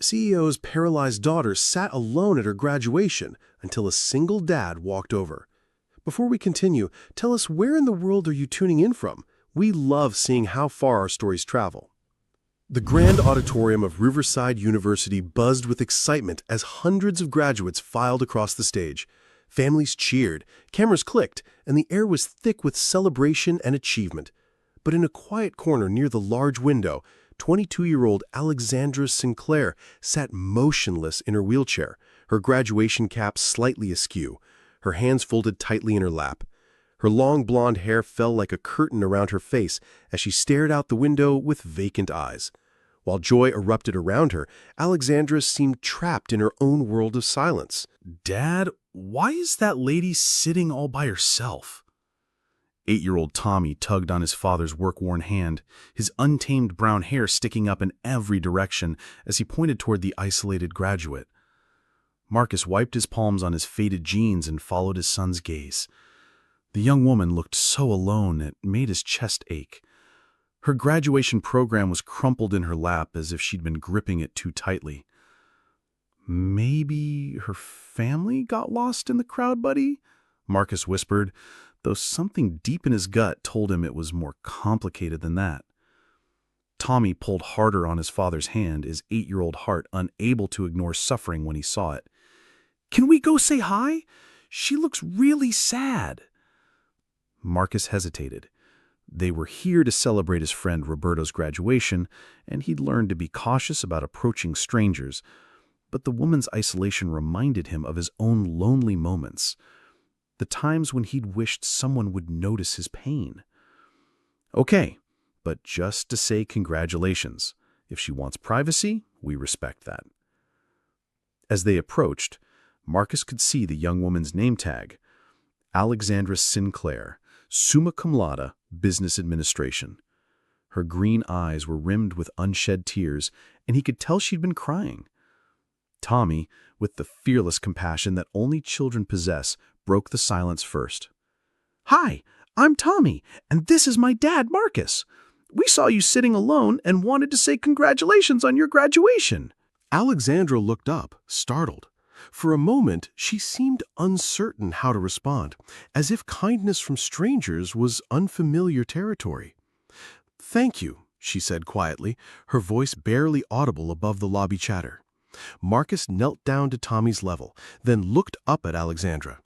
CEO's paralyzed daughter sat alone at her graduation until a single dad walked over. Before we continue, tell us, where in the world are you tuning in from? We love seeing how far our stories travel. The grand auditorium of Riverside University buzzed with excitement as hundreds of graduates filed across the stage. Families cheered, cameras clicked, and the air was thick with celebration and achievement. But in a quiet corner near the large window, 22-year-old Alexandra Sinclair sat motionless in her wheelchair, her graduation cap slightly askew, her hands folded tightly in her lap. Her long blonde hair fell like a curtain around her face as she stared out the window with vacant eyes. While joy erupted around her, Alexandra seemed trapped in her own world of silence. "Dad, why is that lady sitting all by herself?" 8-year-old Tommy tugged on his father's work-worn hand, his untamed brown hair sticking up in every direction as he pointed toward the isolated graduate. Marcus wiped his palms on his faded jeans and followed his son's gaze. The young woman looked so alone it made his chest ache. Her graduation program was crumpled in her lap as if she'd been gripping it too tightly. "Maybe her family got lost in the crowd, buddy?" Marcus whispered, though something deep in his gut told him it was more complicated than that. Tommy pulled harder on his father's hand, his 8-year-old heart unable to ignore suffering when he saw it. "Can we go say hi? She looks really sad." Marcus hesitated. They were here to celebrate his friend Roberto's graduation, and he'd learned to be cautious about approaching strangers. But the woman's isolation reminded him of his own lonely moments, the times when he'd wished someone would notice his pain. "Okay, but just to say congratulations. If she wants privacy, we respect that." As they approached, Marcus could see the young woman's name tag: Alexandra Sinclair, summa cum laude, Business Administration. Her green eyes were rimmed with unshed tears, and he could tell she'd been crying. Tommy, with the fearless compassion that only children possess, broke the silence first. "Hi, I'm Tommy, and this is my dad, Marcus. We saw you sitting alone and wanted to say congratulations on your graduation." Alexandra looked up, startled. For a moment, she seemed uncertain how to respond, as if kindness from strangers was unfamiliar territory. "Thank you," she said quietly, her voice barely audible above the lobby chatter. Marcus knelt down to Tommy's level, then looked up at Alexandra.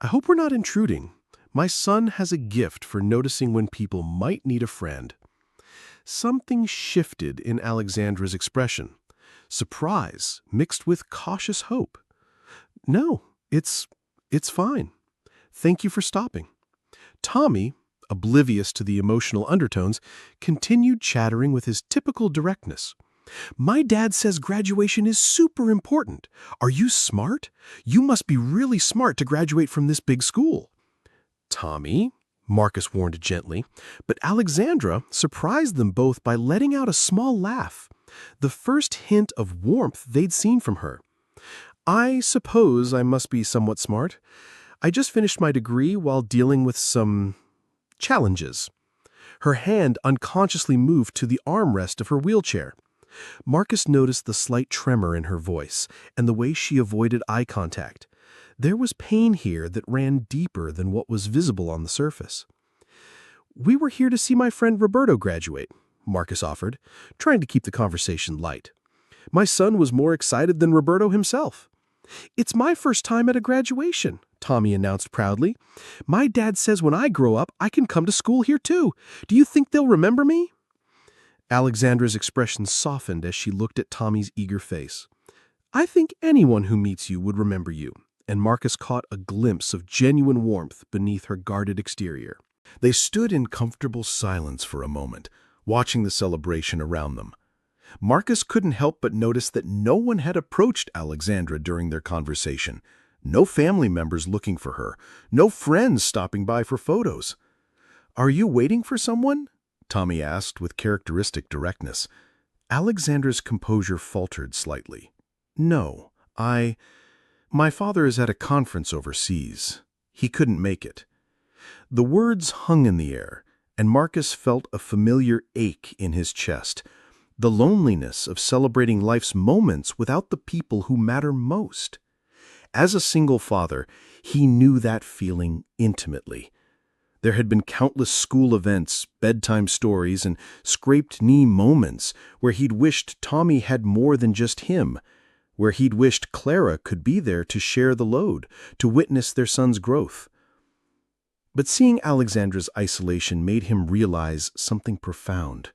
"I hope we're not intruding. My son has a gift for noticing when people might need a friend." Something shifted in Alexandra's expression. Surprise mixed with cautious hope. "No, it's fine. Thank you for stopping." Tommy, oblivious to the emotional undertones, continued chattering with his typical directness. "My dad says graduation is super important. Are you smart? You must be really smart to graduate from this big school." "Tommy," Marcus warned gently, but Alexandra surprised them both by letting out a small laugh, the first hint of warmth they'd seen from her. "I suppose I must be somewhat smart. I just finished my degree while dealing with some challenges." Her hand unconsciously moved to the armrest of her wheelchair. Marcus noticed the slight tremor in her voice and the way she avoided eye contact. There was pain here that ran deeper than what was visible on the surface. "We were here to see my friend Roberto graduate," Marcus offered, trying to keep the conversation light. "My son was more excited than Roberto himself." "It's my first time at a graduation," Tommy announced proudly. "My dad says when I grow up, I can come to school here too. Do you think they'll remember me?" Alexandra's expression softened as she looked at Tommy's eager face. "I think anyone who meets you would remember you," and Marcus caught a glimpse of genuine warmth beneath her guarded exterior. They stood in comfortable silence for a moment, watching the celebration around them. Marcus couldn't help but notice that no one had approached Alexandra during their conversation. No family members looking for her, no friends stopping by for photos. "Are you waiting for someone?" Tommy asked with characteristic directness. Alexandra's composure faltered slightly. "No, my father is at a conference overseas. He couldn't make it." The words hung in the air, and Marcus felt a familiar ache in his chest. the loneliness of celebrating life's moments without the people who matter most. As a single father, he knew that feeling intimately. There had been countless school events, bedtime stories, and scraped-knee moments where he'd wished Tommy had more than just him, where he'd wished Clara could be there to share the load, to witness their son's growth. But seeing Alexandra's isolation made him realize something profound.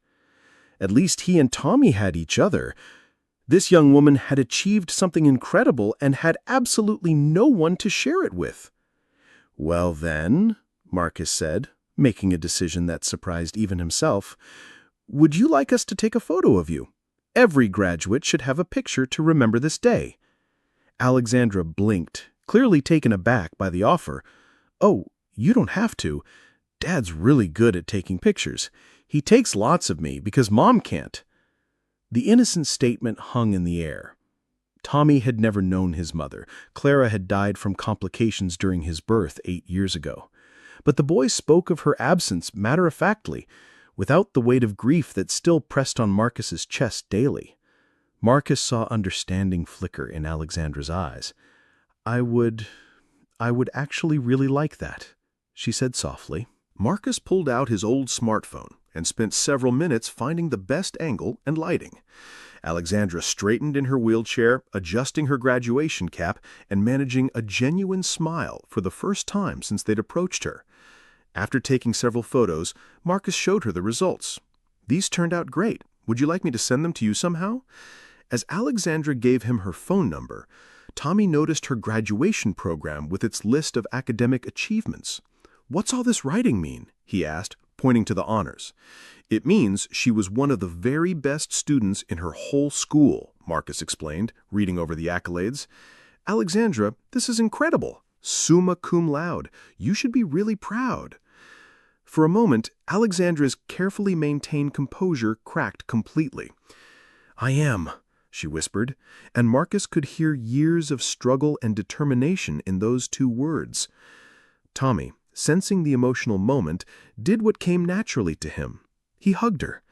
At least he and Tommy had each other. This young woman had achieved something incredible and had absolutely no one to share it with. "Well then," Marcus said, making a decision that surprised even himself, "would you like us to take a photo of you? Every graduate should have a picture to remember this day." Alexandra blinked, clearly taken aback by the offer. "Oh, you don't have to. Dad's really good at taking pictures. He takes lots of me because Mom can't." The innocent statement hung in the air. Tommy had never known his mother. Clara had died from complications during his birth 8 years ago. But the boy spoke of her absence matter-of-factly, without the weight of grief that still pressed on Marcus's chest daily. Marcus saw understanding flicker in Alexandra's eyes. I would actually really like that," she said softly. Marcus pulled out his old smartphone and spent several minutes finding the best angle and lighting. Alexandra straightened in her wheelchair, adjusting her graduation cap and managing a genuine smile for the first time since they'd approached her. After taking several photos, Marcus showed her the results. "These turned out great. Would you like me to send them to you somehow?" As Alexandra gave him her phone number, Tommy noticed her graduation program with its list of academic achievements. "What's all this writing mean?" he asked, pointing to the honors. "It means she was one of the very best students in her whole school," Marcus explained, reading over the accolades. "Alexandra, this is incredible. Summa cum laude. You should be really proud." For a moment, Alexandra's carefully maintained composure cracked completely. "I am," she whispered, and Marcus could hear years of struggle and determination in those 2 words. Tommy, sensing the emotional moment, did what came naturally to him. He hugged her.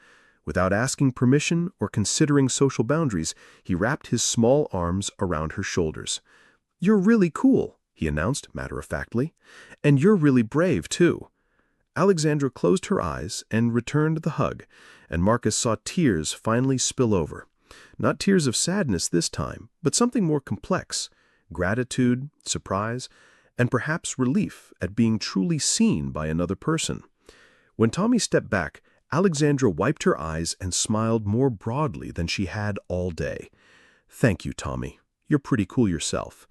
Without asking permission or considering social boundaries, he wrapped his small arms around her shoulders. "You're really cool," he announced matter-of-factly, "and you're really brave, too." Alexandra closed her eyes and returned the hug, and Marcus saw tears finally spill over. Not tears of sadness this time, but something more complex: gratitude, surprise, and perhaps relief at being truly seen by another person. When Tommy stepped back, Alexandra wiped her eyes and smiled more broadly than she had all day. "Thank you, Tommy. You're pretty cool yourself."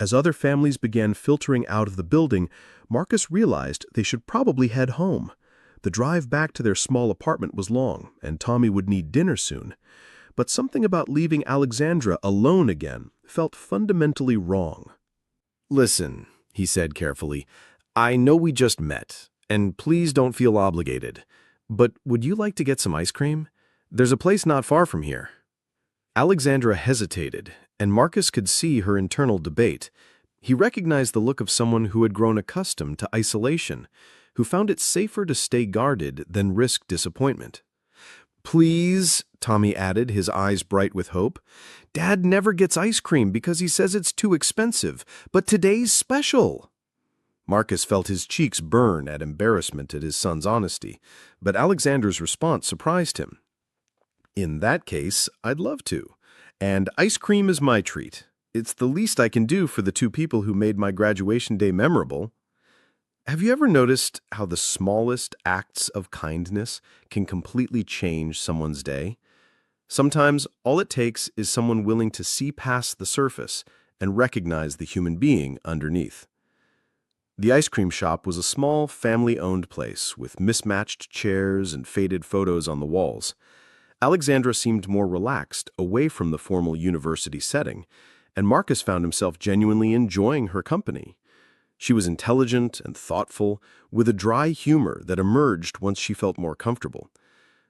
As other families began filtering out of the building, Marcus realized they should probably head home. The drive back to their small apartment was long, and Tommy would need dinner soon. But something about leaving Alexandra alone again felt fundamentally wrong. "Listen," he said carefully, "I know we just met, and please don't feel obligated. But would you like to get some ice cream? There's a place not far from here." Alexandra hesitated, and Marcus could see her internal debate. He recognized the look of someone who had grown accustomed to isolation, who found it safer to stay guarded than risk disappointment. "Please," Tommy added, his eyes bright with hope. "Dad never gets ice cream because he says it's too expensive, but today's special." Marcus felt his cheeks burn at embarrassment at his son's honesty, but Alexandra's response surprised him. "In that case, I'd love to. And ice cream is my treat. It's the least I can do for the 2 people who made my graduation day memorable." Have you ever noticed how the smallest acts of kindness can completely change someone's day? Sometimes all it takes is someone willing to see past the surface and recognize the human being underneath. The ice cream shop was a small, family-owned place with mismatched chairs and faded photos on the walls. Alexandra seemed more relaxed, away from the formal university setting, and Marcus found himself genuinely enjoying her company. She was intelligent and thoughtful, with a dry humor that emerged once she felt more comfortable.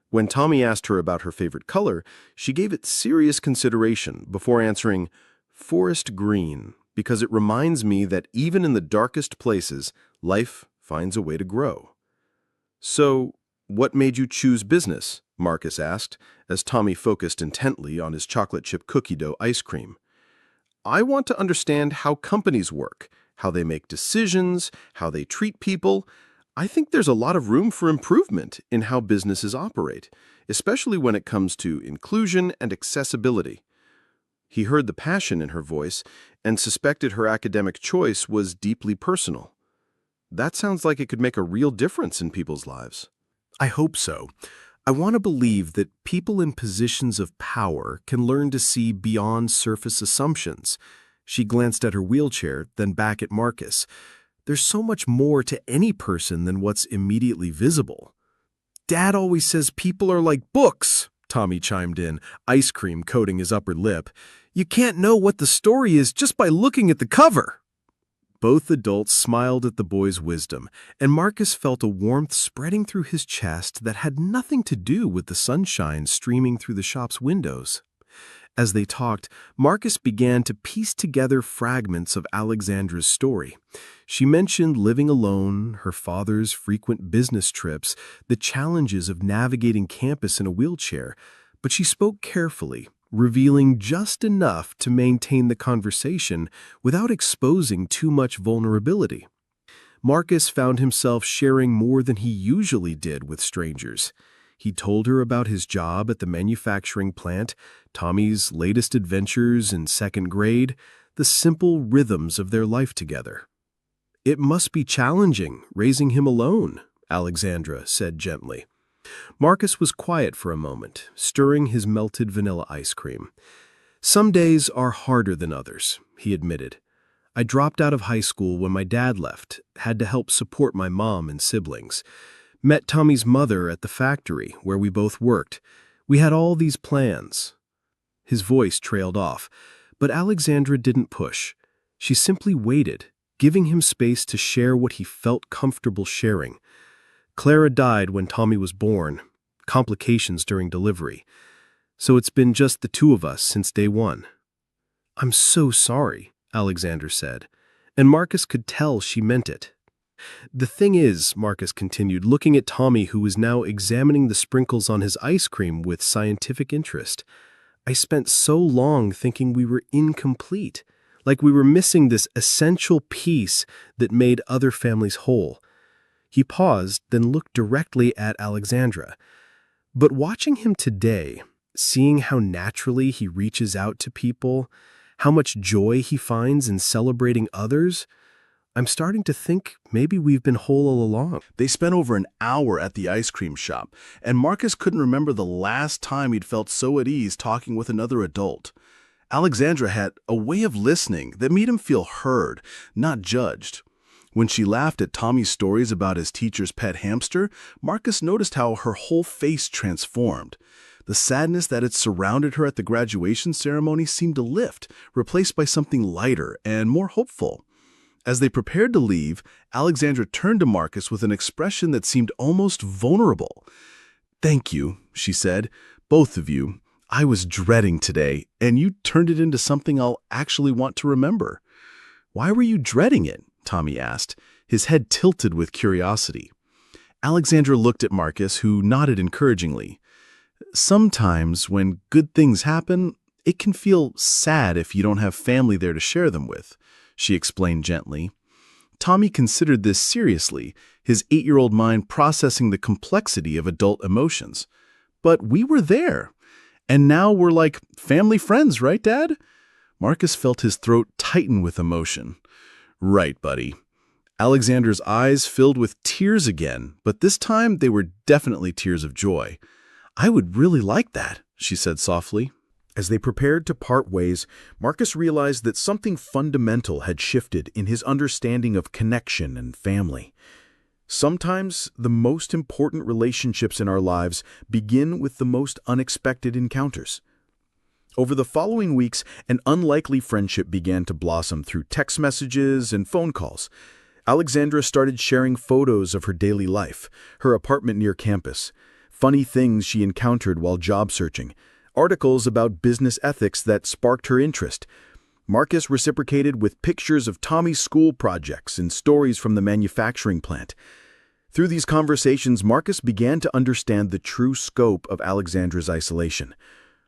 When Tommy asked her about her favorite color, she gave it serious consideration before answering, "Forest green, because it reminds me that even in the darkest places, life finds a way to grow." "So, what made you choose business?" Marcus asked, as Tommy focused intently on his chocolate chip cookie dough ice cream. I want to understand how companies work, how they make decisions, how they treat people. I think there's a lot of room for improvement in how businesses operate, especially when it comes to inclusion and accessibility. He heard the passion in her voice and suspected her academic choice was deeply personal. That sounds like it could make a real difference in people's lives. I hope so. I want to believe that people in positions of power can learn to see beyond surface assumptions. She glanced at her wheelchair, then back at Marcus. There's so much more to any person than what's immediately visible. Dad always says people are like books, Tommy chimed in, ice cream coating his upper lip. You can't know what the story is just by looking at the cover. Both adults smiled at the boy's wisdom, and Marcus felt a warmth spreading through his chest that had nothing to do with the sunshine streaming through the shop's windows. As they talked, Marcus began to piece together fragments of Alexandra's story. She mentioned living alone, her father's frequent business trips, the challenges of navigating campus in a wheelchair, but she spoke carefully, revealing just enough to maintain the conversation without exposing too much vulnerability. Marcus found himself sharing more than he usually did with strangers. He told her about his job at the manufacturing plant, Tommy's latest adventures in second grade, the simple rhythms of their life together. It must be challenging raising him alone, Alexandra said gently. Marcus was quiet for a moment, stirring his melted vanilla ice cream. Some days are harder than others, he admitted. I dropped out of high school when my dad left, had to help support my mom and siblings. Met Tommy's mother at the factory where we both worked. We had all these plans. His voice trailed off, but Alexandra didn't push. She simply waited, giving him space to share what he felt comfortable sharing. Clara died when Tommy was born, complications during delivery. So it's been just the two of us since day one. I'm so sorry, Alexandra said, and Marcus could tell she meant it. The thing is, Marcus continued, looking at Tommy, who was now examining the sprinkles on his ice cream with scientific interest, I spent so long thinking we were incomplete, like we were missing this essential piece that made other families whole. He paused, then looked directly at Alexandra. But watching him today, seeing how naturally he reaches out to people, how much joy he finds in celebrating others, I'm starting to think maybe we've been whole all along. They spent over an hour at the ice cream shop, and Marcus couldn't remember the last time he'd felt so at ease talking with another adult. Alexandra had a way of listening that made him feel heard, not judged. When she laughed at Tommy's stories about his teacher's pet hamster, Marcus noticed how her whole face transformed. The sadness that had surrounded her at the graduation ceremony seemed to lift, replaced by something lighter and more hopeful. As they prepared to leave, Alexandra turned to Marcus with an expression that seemed almost vulnerable. "Thank you," she said, "both of you. I was dreading today, and you turned it into something I'll actually want to remember." "Why were you dreading it?" Tommy asked, his head tilted with curiosity. Alexandra looked at Marcus, who nodded encouragingly. "Sometimes, when good things happen, it can feel sad if you don't have family there to share them with," she explained gently. Tommy considered this seriously, his 8-year-old mind processing the complexity of adult emotions. "But we were there. And now we're like family friends, right, Dad?" Marcus felt his throat tighten with emotion. "Right, buddy." Alexandra's eyes filled with tears again, but this time they were definitely tears of joy. "I would really like that," she said softly. As they prepared to part ways, Marcus realized that something fundamental had shifted in his understanding of connection and family. Sometimes the most important relationships in our lives begin with the most unexpected encounters. Over the following weeks, an unlikely friendship began to blossom through text messages and phone calls. Alexandra started sharing photos of her daily life, her apartment near campus, funny things she encountered while job searching, articles about business ethics that sparked her interest. Marcus reciprocated with pictures of Tommy's school projects and stories from the manufacturing plant. Through these conversations, Marcus began to understand the true scope of Alexandra's isolation.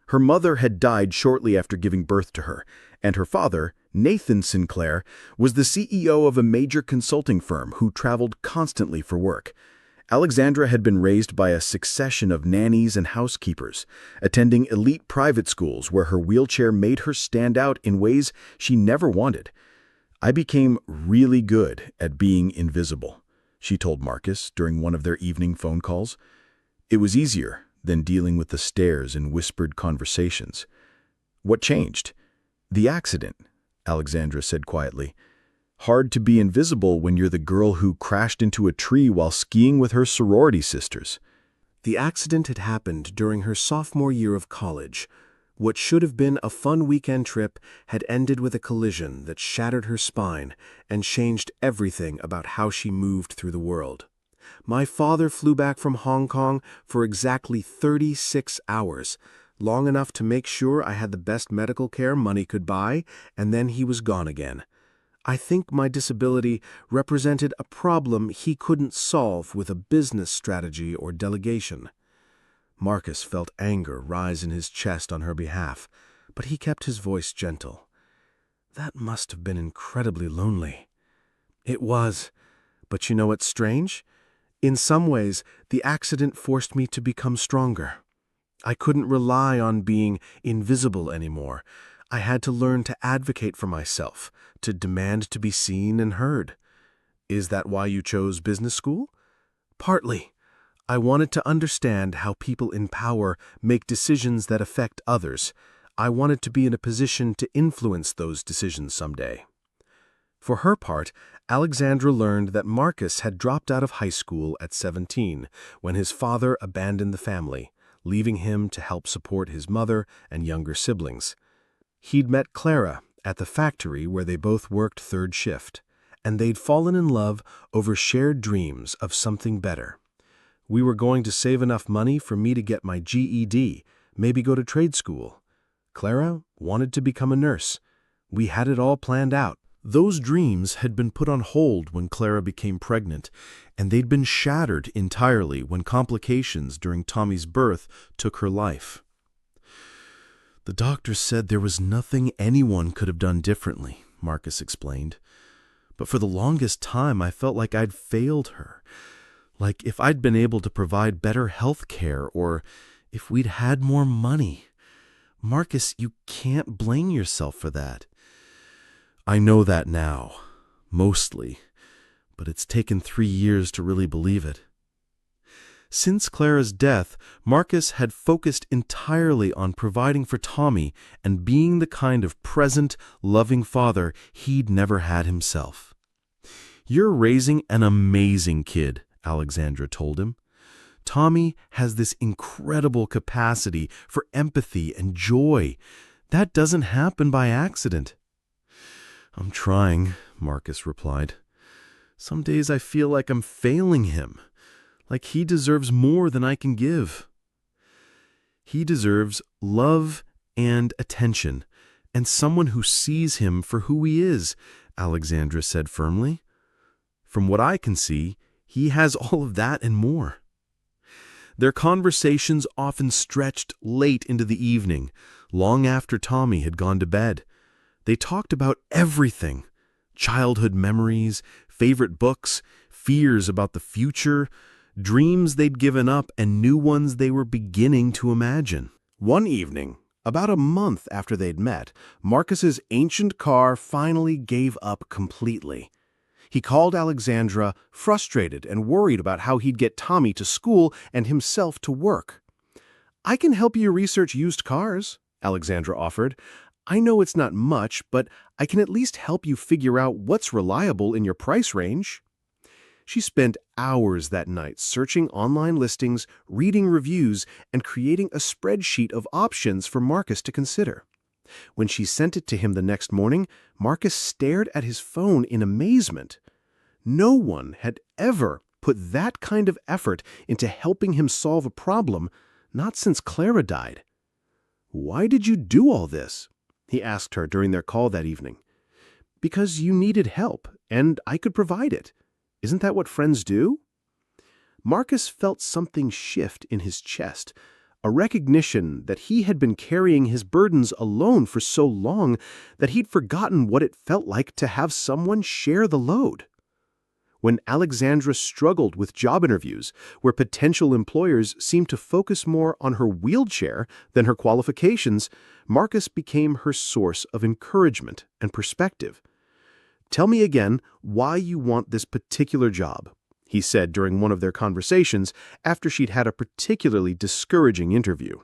Her mother had died shortly after giving birth to her, and her father, Nathan Sinclair, was the CEO of a major consulting firm who traveled constantly for work. Alexandra had been raised by a succession of nannies and housekeepers, attending elite private schools where her wheelchair made her stand out in ways she never wanted. "I became really good at being invisible," she told Marcus during one of their evening phone calls. "It was easier than dealing with the stares and whispered conversations." "What changed?" "The accident," Alexandra said quietly. "Hard to be invisible when you're the girl who crashed into a tree while skiing with her sorority sisters." The accident had happened during her sophomore year of college. What should have been a fun weekend trip had ended with a collision that shattered her spine and changed everything about how she moved through the world. My father flew back from Hong Kong for exactly 36 hours, long enough to make sure I had the best medical care money could buy, and then he was gone again. I think my disability represented a problem he couldn't solve with a business strategy or delegation. Marcus felt anger rise in his chest on her behalf, but he kept his voice gentle. That must have been incredibly lonely. It was, but you know what's strange? In some ways, the accident forced me to become stronger. I couldn't rely on being invisible anymore. I had to learn to advocate for myself, to demand to be seen and heard. Is that why you chose business school? Partly. I wanted to understand how people in power make decisions that affect others. I wanted to be in a position to influence those decisions someday. For her part, Alexandra learned that Marcus had dropped out of high school at 17 when his father abandoned the family, leaving him to help support his mother and younger siblings. He'd met Clara at the factory where they both worked third shift, and they'd fallen in love over shared dreams of something better. We were going to save enough money for me to get my GED, maybe go to trade school. Clara wanted to become a nurse. We had it all planned out. Those dreams had been put on hold when Clara became pregnant, and they'd been shattered entirely when complications during Tommy's birth took her life. "The doctor said there was nothing anyone could have done differently," Marcus explained. "But for the longest time I felt like I'd failed her. Like if I'd been able to provide better health care or if we'd had more money. Marcus, you can't blame yourself for that." "I know that now, mostly, but it's taken 3 years to really believe it." Since Clara's death, Marcus had focused entirely on providing for Tommy and being the kind of present, loving father he'd never had himself. "You're raising an amazing kid," Alexandra told him. "Tommy has this incredible capacity for empathy and joy. That doesn't happen by accident." "I'm trying," Marcus replied. "Some days I feel like I'm failing him. Like he deserves more than I can give." "He deserves love and attention, and someone who sees him for who he is," Alexandra said firmly. "From what I can see, he has all of that and more." Their conversations often stretched late into the evening, long after Tommy had gone to bed. They talked about everything: childhood memories, favorite books, fears about the future, dreams they'd given up, and new ones they were beginning to imagine. One evening, about a month after they'd met, Marcus's ancient car finally gave up completely. He called Alexandra, frustrated and worried about how he'd get Tommy to school and himself to work. "I can help you research used cars," Alexandra offered. "I know it's not much, but I can at least help you figure out what's reliable in your price range." She spent hours that night searching online listings, reading reviews, and creating a spreadsheet of options for Marcus to consider. When she sent it to him the next morning, Marcus stared at his phone in amazement. No one had ever put that kind of effort into helping him solve a problem, not since Clara died. "Why did you do all this?" he asked her during their call that evening. "Because you needed help, and I could provide it. Isn't that what friends do?" Marcus felt something shift in his chest, a recognition that he had been carrying his burdens alone for so long that he'd forgotten what it felt like to have someone share the load. When Alexandra struggled with job interviews, where potential employers seemed to focus more on her wheelchair than her qualifications, Marcus became her source of encouragement and perspective. "Tell me again why you want this particular job," he said during one of their conversations after she'd had a particularly discouraging interview.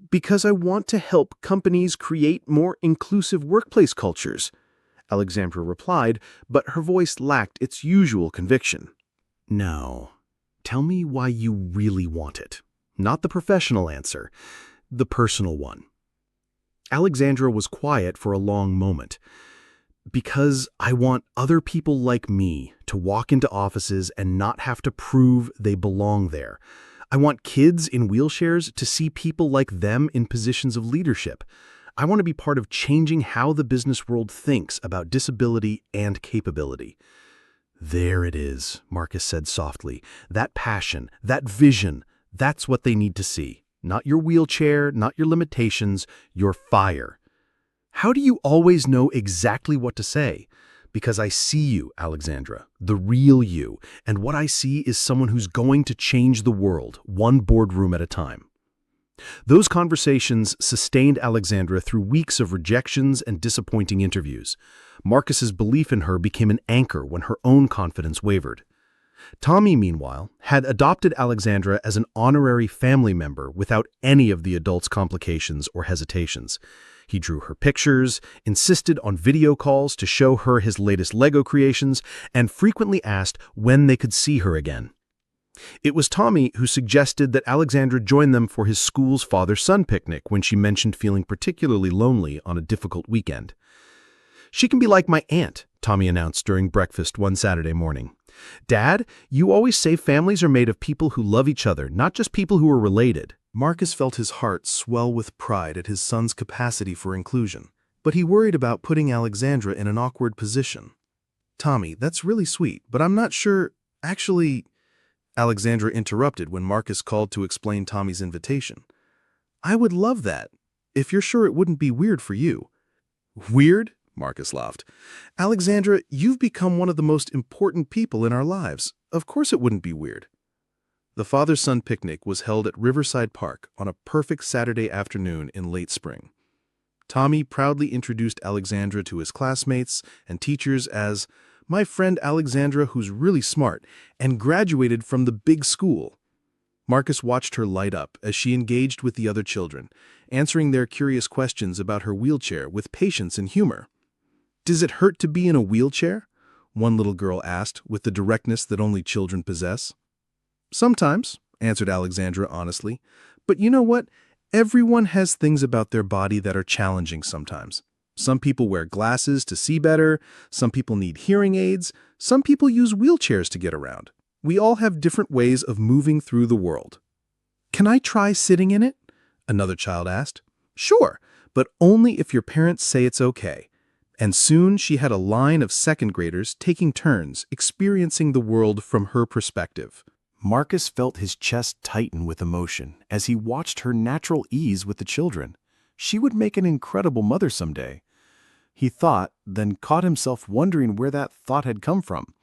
"Because I want to help companies create more inclusive workplace cultures," Alexandra replied, but her voice lacked its usual conviction. "No. Tell me why you really want it. Not the professional answer, the personal one." Alexandra was quiet for a long moment. "Because I want other people like me to walk into offices and not have to prove they belong there. I want kids in wheelchairs to see people like them in positions of leadership. I want to be part of changing how the business world thinks about disability and capability." "There it is," Marcus said softly. "That passion, that vision, that's what they need to see. Not your wheelchair, not your limitations, your fire." "How do you always know exactly what to say?" "Because I see you, Alexandra, the real you, and what I see is someone who's going to change the world, one boardroom at a time." Those conversations sustained Alexandra through weeks of rejections and disappointing interviews. Marcus's belief in her became an anchor when her own confidence wavered. Tommy, meanwhile, had adopted Alexandra as an honorary family member without any of the adults' complications or hesitations. He drew her pictures, insisted on video calls to show her his latest Lego creations, and frequently asked when they could see her again. It was Tommy who suggested that Alexandra join them for his school's father-son picnic when she mentioned feeling particularly lonely on a difficult weekend. "She can be like my aunt," Tommy announced during breakfast one Saturday morning. "Dad, you always say families are made of people who love each other, not just people who are related." Marcus felt his heart swell with pride at his son's capacity for inclusion, but he worried about putting Alexandra in an awkward position. "Tommy, that's really sweet, but I'm not sure, actually—" Alexandra interrupted when Marcus called to explain Tommy's invitation. "I would love that, if you're sure it wouldn't be weird for you." "Weird?" Marcus laughed. "Alexandra, you've become one of the most important people in our lives. Of course it wouldn't be weird." The father-son picnic was held at Riverside Park on a perfect Saturday afternoon in late spring. Tommy proudly introduced Alexandra to his classmates and teachers as "my friend Alexandra, who's really smart and graduated from the big school." Marcus watched her light up as she engaged with the other children, answering their curious questions about her wheelchair with patience and humor. "Does it hurt to be in a wheelchair?" one little girl asked with the directness that only children possess. "Sometimes," answered Alexandra honestly. "But you know what? Everyone has things about their body that are challenging sometimes. Some people wear glasses to see better, some people need hearing aids, some people use wheelchairs to get around. We all have different ways of moving through the world." "Can I try sitting in it?" another child asked. "Sure, but only if your parents say it's okay." And soon she had a line of second graders taking turns experiencing the world from her perspective. Marcus felt his chest tighten with emotion as he watched her natural ease with the children. She would make an incredible mother someday. He thought, then caught himself wondering where that thought had come from.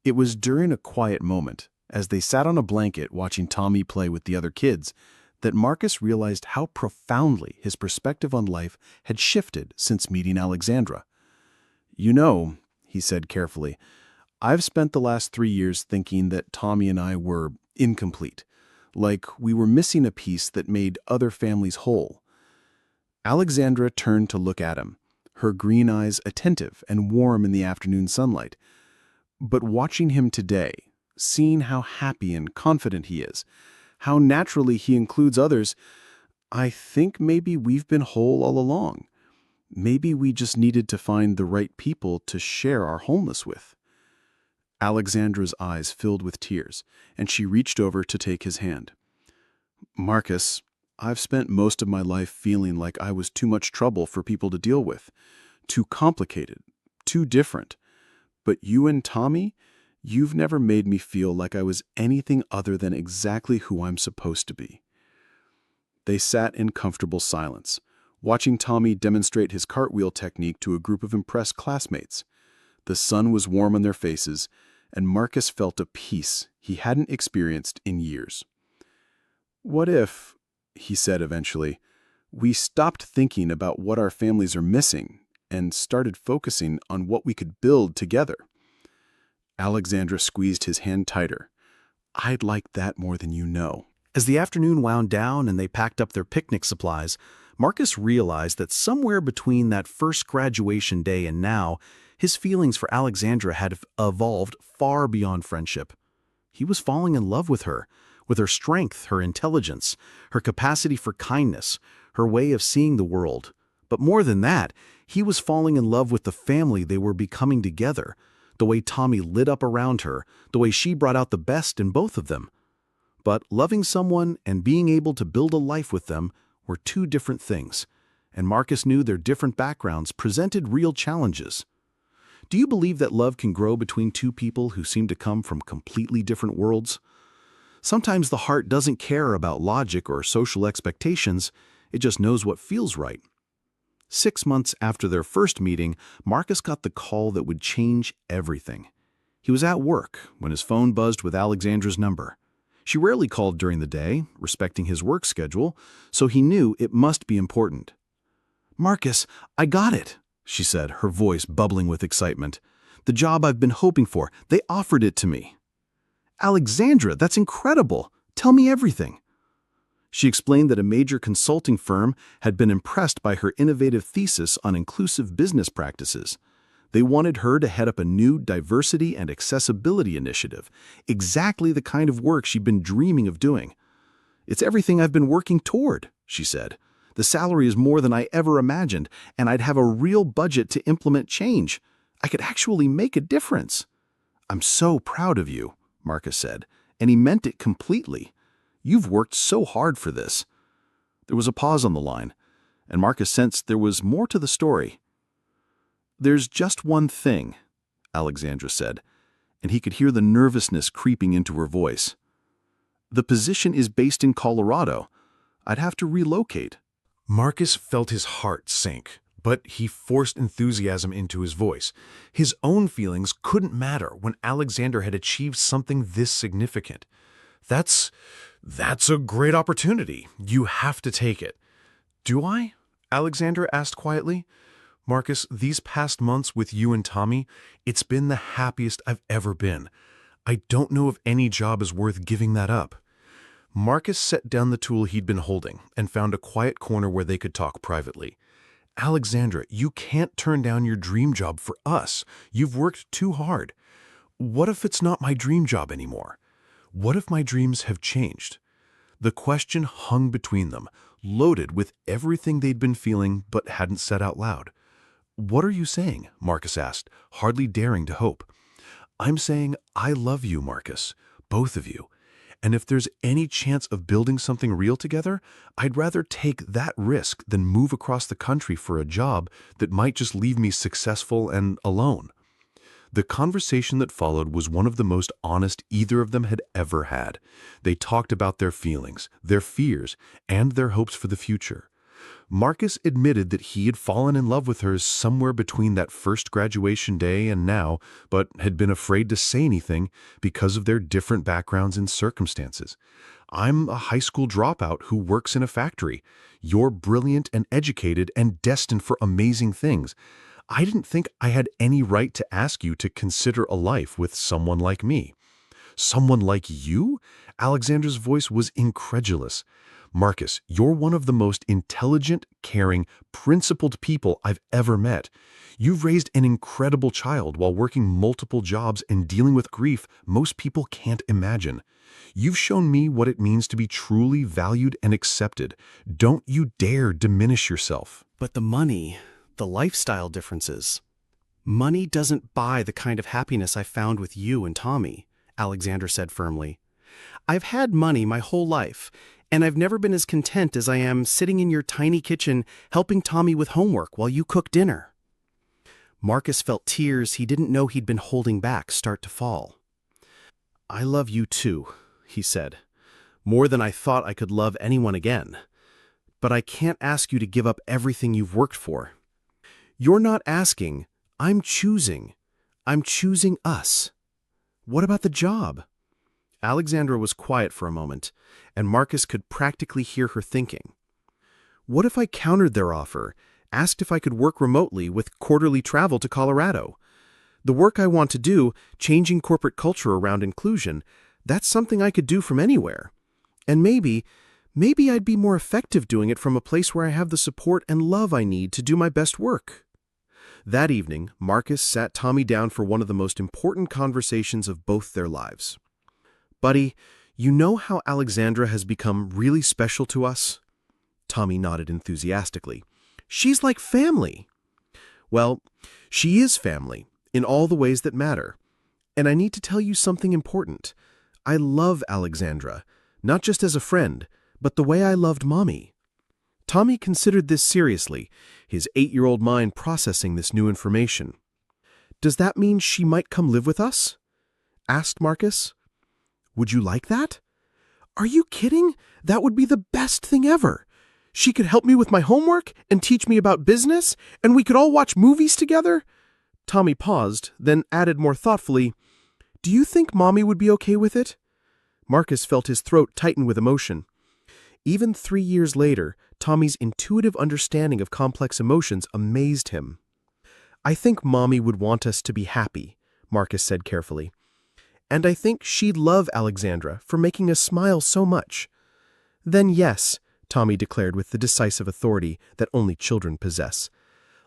It was during a quiet moment, as they sat on a blanket watching Tommy play with the other kids, that Marcus realized how profoundly his perspective on life had shifted since meeting Alexandra. "You know," he said carefully, "I've spent the last 3 years thinking that Tommy and I were incomplete, like we were missing a piece that made other families whole." Alexandra turned to look at him, her green eyes attentive and warm in the afternoon sunlight. But watching him today, seeing how happy and confident he is, how naturally he includes others, I think maybe we've been whole all along. Maybe we just needed to find the right people to share our wholeness with. Alexandra's eyes filled with tears, and she reached over to take his hand. "Marcus, I've spent most of my life feeling like I was too much trouble for people to deal with, too complicated, too different. But you and Tommy, You've never made me feel like I was anything other than exactly who I'm supposed to be." They sat in comfortable silence, watching Tommy demonstrate his cartwheel technique to a group of impressed classmates. The sun was warm on their faces, and Marcus felt a peace he hadn't experienced in years. "What if," he said eventually, "we stopped thinking about what our families are missing and started focusing on what we could build together?" Alexandra squeezed his hand tighter. "I'd like that more than you know." As the afternoon wound down and they packed up their picnic supplies, Marcus realized that somewhere between that first graduation day and now, his feelings for Alexandra had evolved far beyond friendship. He was falling in love with her strength, her intelligence, her capacity for kindness, her way of seeing the world. But more than that, he was falling in love with the family they were becoming together, the way Tommy lit up around her, the way she brought out the best in both of them. But loving someone and being able to build a life with them were two different things, and Marcus knew their different backgrounds presented real challenges. Do you believe that love can grow between two people who seem to come from completely different worlds? Sometimes the heart doesn't care about logic or social expectations, it just knows what feels right. 6 months after their first meeting, Marcus got the call that would change everything. He was at work when his phone buzzed with Alexandra's number. She rarely called during the day, respecting his work schedule, so he knew it must be important. "Marcus, I got it," she said, her voice bubbling with excitement. "The job I've been hoping for, they offered it to me." "Alexandra, that's incredible. Tell me everything." She explained that a major consulting firm had been impressed by her innovative thesis on inclusive business practices. They wanted her to head up a new diversity and accessibility initiative, exactly the kind of work she'd been dreaming of doing. "It's everything I've been working toward," she said. "The salary is more than I ever imagined, and I'd have a real budget to implement change. I could actually make a difference." "I'm so proud of you," Marcus said, and he meant it completely. "You've worked so hard for this." There was a pause on the line, and Marcus sensed there was more to the story. "There's just one thing," Alexandra said, and he could hear the nervousness creeping into her voice. "The position is based in Colorado. I'd have to relocate." Marcus felt his heart sink, but he forced enthusiasm into his voice. His own feelings couldn't matter when Alexandra had achieved something this significant. That's a great opportunity. You have to take it." "Do I?" Alexandra asked quietly. "Marcus, these past months with you and Tommy, it's been the happiest I've ever been. I don't know if any job is worth giving that up." Marcus set down the tool he'd been holding and found a quiet corner where they could talk privately. "Alexandra, you can't turn down your dream job for us. You've worked too hard. What if it's not my dream job anymore? What if my dreams have changed?" The question hung between them, loaded with everything they'd been feeling but hadn't said out loud. "What are you saying?" Marcus asked, hardly daring to hope. "I'm saying I love you, Marcus, both of you. And if there's any chance of building something real together, I'd rather take that risk than move across the country for a job that might just leave me successful and alone." The conversation that followed was one of the most honest either of them had ever had. They talked about their feelings, their fears, and their hopes for the future. Marcus admitted that he had fallen in love with her somewhere between that first graduation day and now, but had been afraid to say anything because of their different backgrounds and circumstances. "I'm a high school dropout who works in a factory. You're brilliant and educated and destined for amazing things. I didn't think I had any right to ask you to consider a life with someone like me." "Someone like you?" Alexandra's voice was incredulous. "Marcus, you're one of the most intelligent, caring, principled people I've ever met. You've raised an incredible child while working multiple jobs and dealing with grief most people can't imagine. You've shown me what it means to be truly valued and accepted. Don't you dare diminish yourself." "But the money, the lifestyle differences. Money doesn't buy the kind of happiness I found with you and Tommy," Alexandra said firmly. "I've had money my whole life, and I've never been as content as I am sitting in your tiny kitchen helping Tommy with homework while you cook dinner." Marcus felt tears he didn't know he'd been holding back start to fall. I love you too, he said, more than I thought I could love anyone again. But I can't ask you to give up everything you've worked for. You're not asking, I'm choosing. I'm choosing us. What about the job? Alexandra was quiet for a moment, and Marcus could practically hear her thinking. What if I countered their offer, asked if I could work remotely with quarterly travel to Colorado? The work I want to do, changing corporate culture around inclusion, that's something I could do from anywhere. And maybe I'd be more effective doing it from a place where I have the support and love I need to do my best work. That evening, Marcus sat Tommy down for one of the most important conversations of both their lives. Buddy, you know how Alexandra has become really special to us? Tommy nodded enthusiastically. She's like family. Well, she is family, in all the ways that matter. And I need to tell you something important. I love Alexandra, not just as a friend, but the way I loved Mommy. Tommy considered this seriously, his 8-year-old mind processing this new information. Does that mean she might come live with us? Asked Marcus. Would you like that? Are you kidding? That would be the best thing ever. She could help me with my homework and teach me about business, and we could all watch movies together. Tommy paused, then added more thoughtfully, Do you think Mommy would be okay with it? Marcus felt his throat tighten with emotion. Even 3 years later, Tommy's intuitive understanding of complex emotions amazed him. I think Mommy would want us to be happy, Marcus said carefully. And I think she'd love Alexandra for making us smile so much. Then yes, Tommy declared with the decisive authority that only children possess.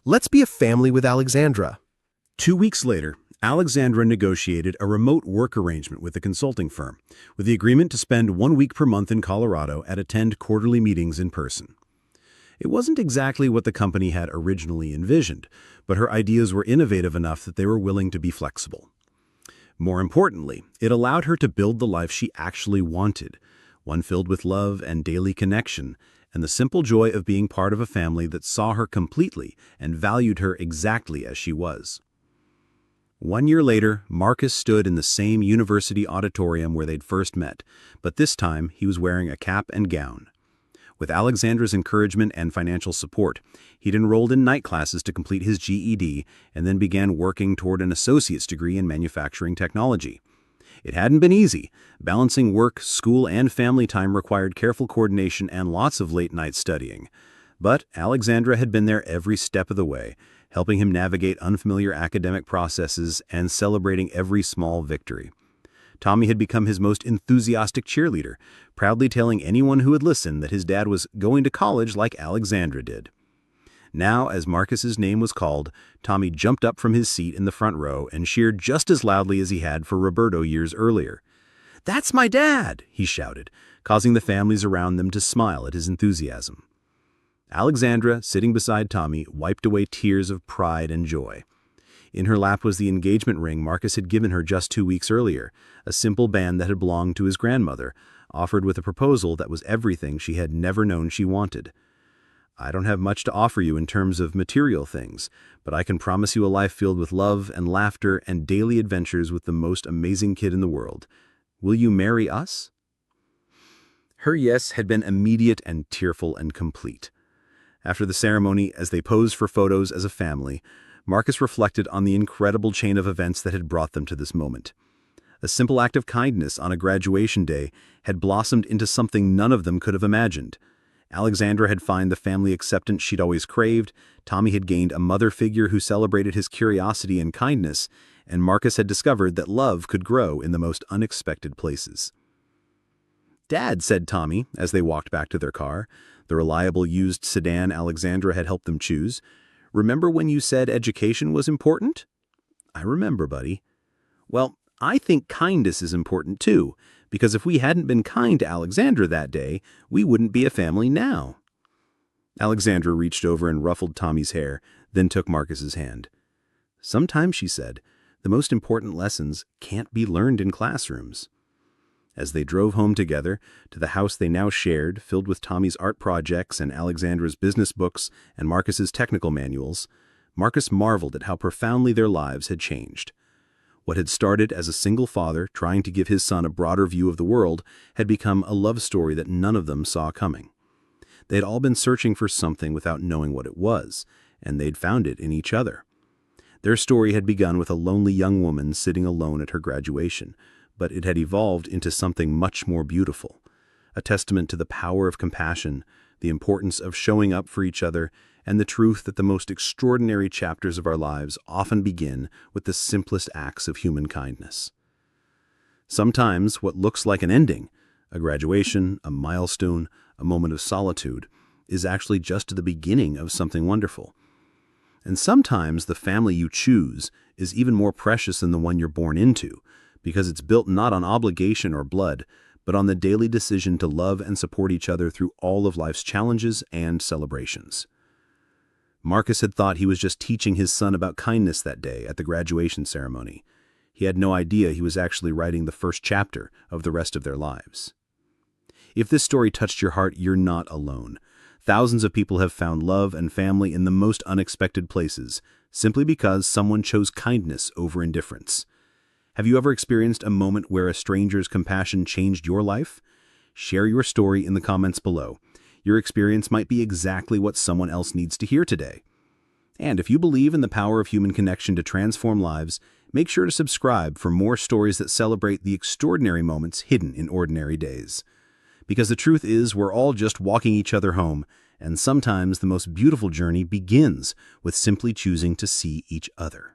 Let's be a family with Alexandra. 2 weeks later, Alexandra negotiated a remote work arrangement with a consulting firm, with the agreement to spend 1 week per month in Colorado and attend quarterly meetings in person. It wasn't exactly what the company had originally envisioned, but her ideas were innovative enough that they were willing to be flexible. More importantly, it allowed her to build the life she actually wanted, one filled with love and daily connection, and the simple joy of being part of a family that saw her completely and valued her exactly as she was. 1 year later, Marcus stood in the same university auditorium where they'd first met, but this time he was wearing a cap and gown. With Alexandra's encouragement and financial support, he'd enrolled in night classes to complete his GED and then began working toward an associate's degree in manufacturing technology. It hadn't been easy. Balancing work, school, and family time required careful coordination and lots of late-night studying. But Alexandra had been there every step of the way, helping him navigate unfamiliar academic processes and celebrating every small victory. Tommy had become his most enthusiastic cheerleader, proudly telling anyone who would listen that his dad was going to college like Alexandra did. Now, as Marcus's name was called, Tommy jumped up from his seat in the front row and cheered just as loudly as he had for Roberto years earlier. "That's my dad!" he shouted, causing the families around them to smile at his enthusiasm. Alexandra, sitting beside Tommy, wiped away tears of pride and joy. In her lap was the engagement ring Marcus had given her just 2 weeks earlier, a simple band that had belonged to his grandmother, offered with a proposal that was everything she had never known she wanted. "I don't have much to offer you in terms of material things, but I can promise you a life filled with love and laughter and daily adventures with the most amazing kid in the world. Will you marry us?" Her yes had been immediate and tearful and complete. After the ceremony, as they posed for photos as a family, Marcus reflected on the incredible chain of events that had brought them to this moment. A simple act of kindness on a graduation day had blossomed into something none of them could have imagined. Alexandra had found the family acceptance she'd always craved, Tommy had gained a mother figure who celebrated his curiosity and kindness, and Marcus had discovered that love could grow in the most unexpected places. "Dad," said Tommy as they walked back to their car, the reliable used sedan Alexandra had helped them choose, "remember when you said education was important?" "I remember, buddy." "Well, I think kindness is important too, because if we hadn't been kind to Alexandra that day, we wouldn't be a family now." Alexandra reached over and ruffled Tommy's hair, then took Marcus's hand. "Sometimes," she said, "the most important lessons can't be learned in classrooms." As they drove home together, to the house they now shared, filled with Tommy's art projects and Alexandra's business books and Marcus's technical manuals, Marcus marveled at how profoundly their lives had changed. What had started as a single father trying to give his son a broader view of the world had become a love story that none of them saw coming. They had all been searching for something without knowing what it was, and they'd found it in each other. Their story had begun with a lonely young woman sitting alone at her graduation, but it had evolved into something much more beautiful, a testament to the power of compassion, the importance of showing up for each other, and the truth that the most extraordinary chapters of our lives often begin with the simplest acts of human kindness. Sometimes what looks like an ending, a graduation, a milestone, a moment of solitude, is actually just the beginning of something wonderful. And sometimes the family you choose is even more precious than the one you're born into, because it's built not on obligation or blood, but on the daily decision to love and support each other through all of life's challenges and celebrations. Marcus had thought he was just teaching his son about kindness that day at the graduation ceremony. He had no idea he was actually writing the first chapter of the rest of their lives. If this story touched your heart, you're not alone. Thousands of people have found love and family in the most unexpected places, simply because someone chose kindness over indifference. Have you ever experienced a moment where a stranger's compassion changed your life? Share your story in the comments below. Your experience might be exactly what someone else needs to hear today. And if you believe in the power of human connection to transform lives, make sure to subscribe for more stories that celebrate the extraordinary moments hidden in ordinary days. Because the truth is, we're all just walking each other home, and sometimes the most beautiful journey begins with simply choosing to see each other.